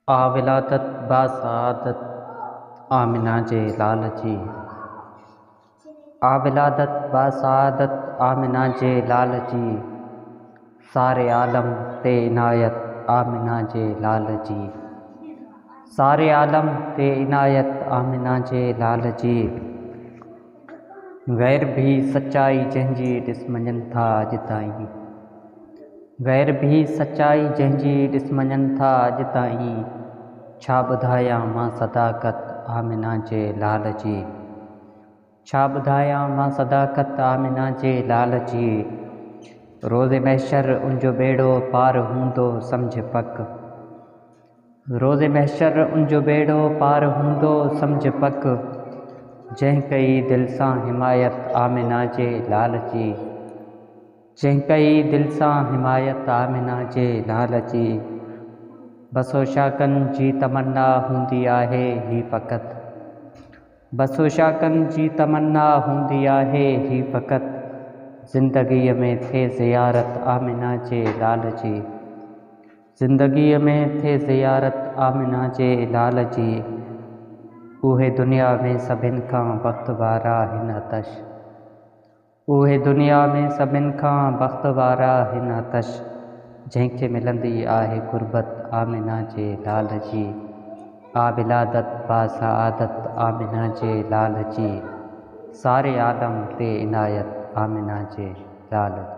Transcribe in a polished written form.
आविलादत बासआदत आमिना जे लाल जी। आविलादत बासआदत आमिना जे लाल जी। सारे आलम ते इनायत आमिना जे लाल जी। सारे आलम ते इनायत आमिना जे लाल जी। गैर भी सच्चाई जंहिंजी ॾिस मञनि था अॼु ताईं। गैर भी सच्चाई जंहिंजी ॾिस मञनि था अॼु ताईं। छा ॿुधायां मां सदाकत आमिना जे लाल जी। छा ॿुधायां मां सदाकत आमिना जे लाल जी। रोज़े महशर उनजो बेड़ो पार हूंदो सम्झ पक। रोज़े महशर उनजो बेड़ो पार हूंदो सम्झ पक। जंहिं कई दिलि सां हिमायत आमिना जे लाल जी। जंहिं कई दिलि सां हिमायत आमिना जे लाल जी। बसो शाकनि जी तमन्ना हूंदी आहे ही फ़क़ति। बसो शाकनि जी तमन्ना हूंदी आहे ही फ़क़ति। ज़िंदगीअ में थिए ज़ियारत आमिना जे लाल जी। ज़िंदगीअ में थिए ज़ियारत आमिना जे लाल जी। उहे दुनिया में सभिनि खां बख़्त वारा हिन आतश। उहे दुनिया में सभिनि खां बख़्त वारा हिन आतश। जंहिंखे मिलंदी आहे ग़ुरबत आमिना जे लाल जी। आविलादत बासआदत आमिना जे लाल जी। सारे आलम ते इनायत आमिना जे लाल जी।